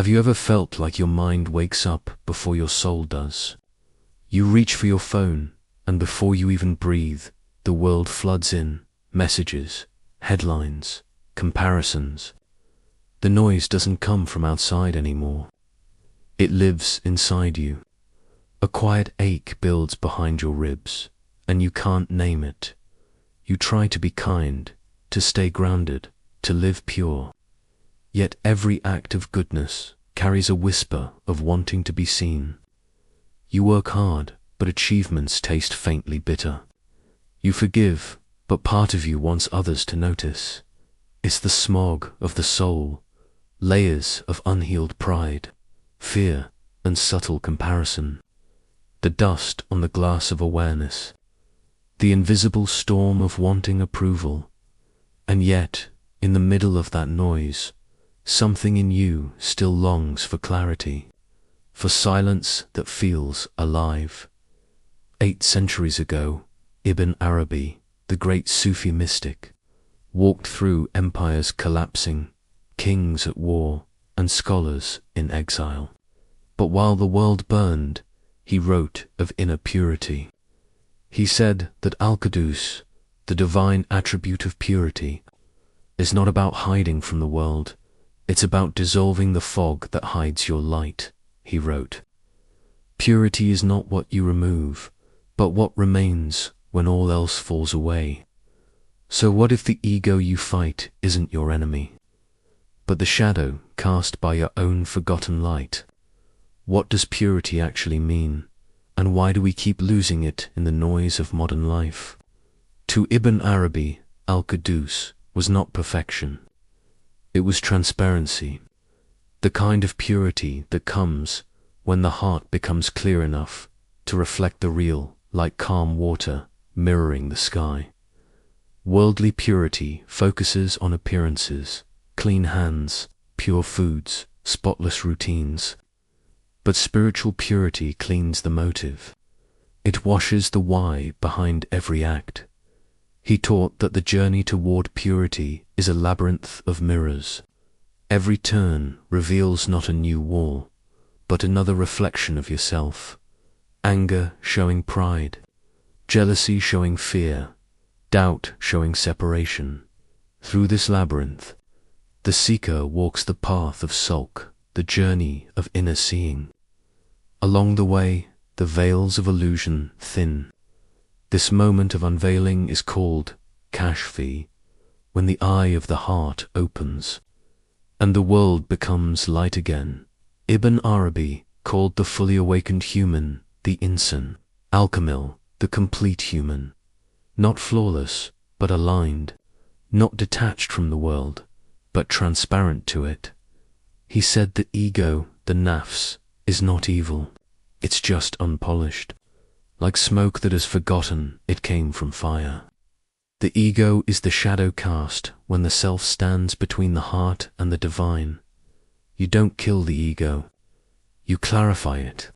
Have you ever felt like your mind wakes up before your soul does? You reach for your phone, and before you even breathe, the world floods in, messages, headlines, comparisons. The noise doesn't come from outside anymore. It lives inside you. A quiet ache builds behind your ribs, and you can't name it. You try to be kind, to stay grounded, to live pure. Yet every act of goodness carries a whisper of wanting to be seen. You work hard, but achievements taste faintly bitter. You forgive, but part of you wants others to notice. It's the smog of the soul, layers of unhealed pride, fear, and subtle comparison. The dust on the glass of awareness, the invisible storm of wanting approval. And yet, in the middle of that noise, something in you still longs for clarity, for silence that feels alive. 8 centuries ago, Ibn Arabi, the great Sufi mystic, walked through empires collapsing, kings at war, and scholars in exile. But while the world burned, he wrote of inner purity. He said that Al-Quddus, the divine attribute of purity, is not about hiding from the world. It's about dissolving the fog that hides your light, he wrote. Purity is not what you remove, but what remains when all else falls away. So what if the ego you fight isn't your enemy, but the shadow cast by your own forgotten light? What does purity actually mean, and why do we keep losing it in the noise of modern life? To Ibn Arabi, Al-Quddus was not perfection. It was transparency, the kind of purity that comes when the heart becomes clear enough to reflect the real, like calm water mirroring the sky. Worldly purity focuses on appearances, clean hands, pure foods, spotless routines. But spiritual purity cleans the motive. It washes the why behind every act. He taught that the journey toward purity is a labyrinth of mirrors. Every turn reveals not a new wall, but another reflection of yourself. Anger showing pride, jealousy showing fear, doubt showing separation. Through this labyrinth, the seeker walks the path of sulk, the journey of inner seeing. Along the way, the veils of illusion thin. This moment of unveiling is called kashfi, when the eye of the heart opens, and the world becomes light again. Ibn Arabi called the fully awakened human the insan, Al-Kamil, the complete human, not flawless, but aligned, not detached from the world, but transparent to it. He said the ego, the nafs, is not evil, it's just unpolished. Like smoke that is forgotten, it came from fire. The ego is the shadow cast when the self stands between the heart and the divine. You don't kill the ego, you clarify it.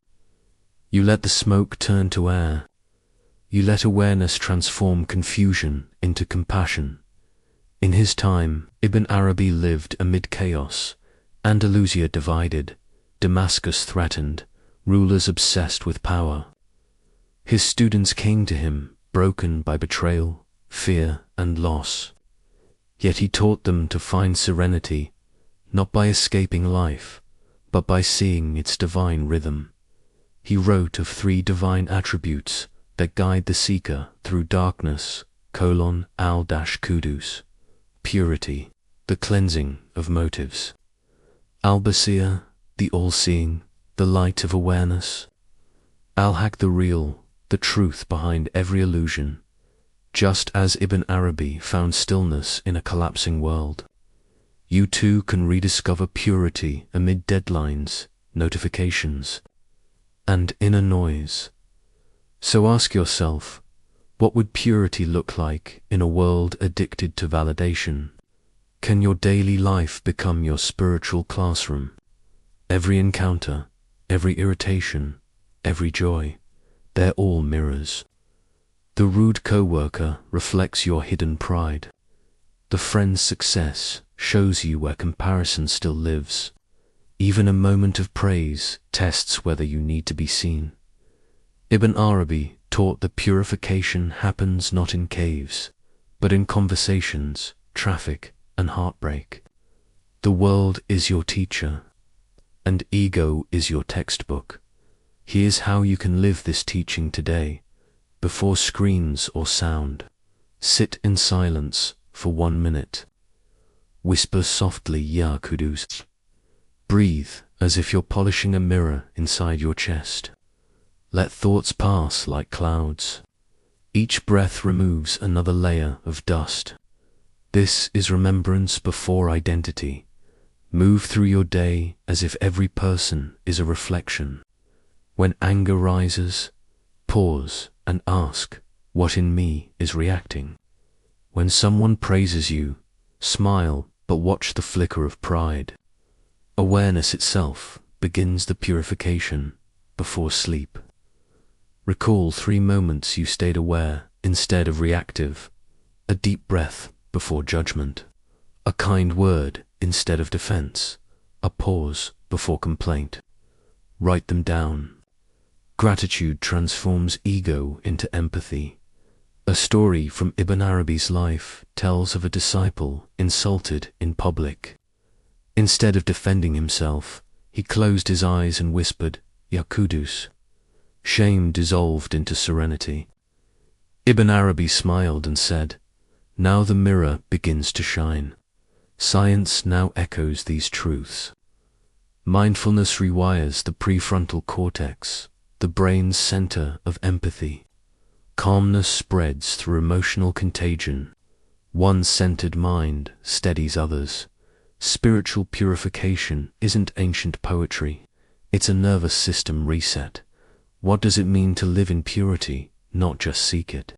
You let the smoke turn to air. You let awareness transform confusion into compassion. In his time, Ibn Arabi lived amid chaos, Andalusia divided, Damascus threatened, rulers obsessed with power. His students came to him, broken by betrayal, fear, and loss. Yet he taught them to find serenity, not by escaping life, but by seeing its divine rhythm. He wrote of 3 divine attributes that guide the seeker through darkness, Al-Quddus, purity, the cleansing of motives. Al-Basir, the all-seeing, the light of awareness. Al-Haq, the real, the truth behind every illusion. Just as Ibn Arabi found stillness in a collapsing world, you too can rediscover purity amid deadlines, notifications, and inner noise. So ask yourself, what would purity look like in a world addicted to validation? Can your daily life become your spiritual classroom? Every encounter, every irritation, every joy, they're all mirrors. The rude co-worker reflects your hidden pride. The friend's success shows you where comparison still lives. Even a moment of praise tests whether you need to be seen. Ibn Arabi taught that purification happens not in caves, but in conversations, traffic, and heartbreak. The world is your teacher, and ego is your textbook. Here's how you can live this teaching today, before screens or sound. Sit in silence for 1 minute. Whisper softly, Ya Quddus. Breathe as if you're polishing a mirror inside your chest. Let thoughts pass like clouds. Each breath removes another layer of dust. This is remembrance before identity. Move through your day as if every person is a reflection. When anger rises, pause and ask, what in me is reacting? When someone praises you, smile but watch the flicker of pride. Awareness itself begins the purification before sleep. Recall 3 moments you stayed aware instead of reactive. A deep breath before judgment. A kind word instead of defense. A pause before complaint. Write them down. Gratitude transforms ego into empathy. A story from Ibn Arabi's life tells of a disciple insulted in public. Instead of defending himself, he closed his eyes and whispered, Ya Quddus. Shame dissolved into serenity. Ibn Arabi smiled and said, now the mirror begins to shine. Science now echoes these truths. Mindfulness rewires the prefrontal cortex, the brain's center of empathy. Calmness spreads through emotional contagion. One centered mind steadies others. Spiritual purification isn't ancient poetry. It's a nervous system reset. What does it mean to live in purity, not just seek it?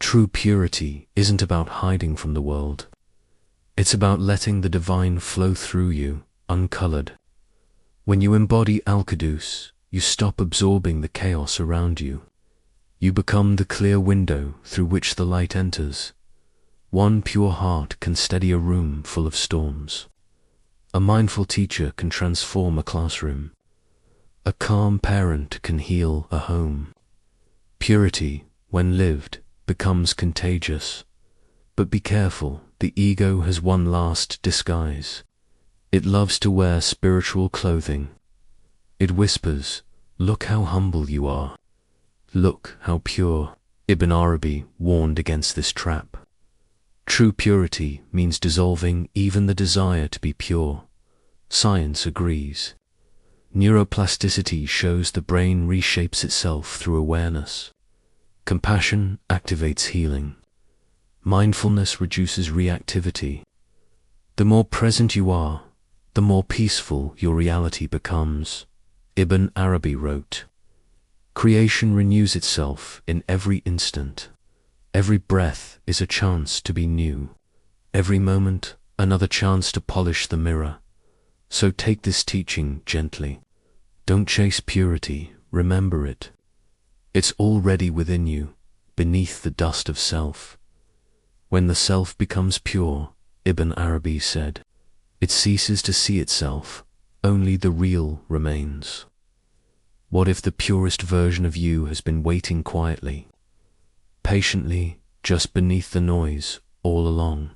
True purity isn't about hiding from the world. It's about letting the divine flow through you, uncolored. When you embody Al-Quddus, you stop absorbing the chaos around you. You become the clear window through which the light enters. One pure heart can steady a room full of storms. A mindful teacher can transform a classroom. A calm parent can heal a home. Purity, when lived, becomes contagious. But be careful, the ego has one last disguise. It loves to wear spiritual clothing. It whispers, look how humble you are. Look how pure. Ibn Arabi warned against this trap. True purity means dissolving even the desire to be pure. Science agrees. Neuroplasticity shows the brain reshapes itself through awareness. Compassion activates healing. Mindfulness reduces reactivity. The more present you are, the more peaceful your reality becomes. Ibn Arabi wrote, creation renews itself in every instant. Every breath is a chance to be new. Every moment, another chance to polish the mirror. So take this teaching gently. Don't chase purity, remember it. It's already within you, beneath the dust of self. When the self becomes pure, Ibn Arabi said, it ceases to see itself, only the real remains. What if the purest version of you has been waiting quietly, patiently, just beneath the noise, all along?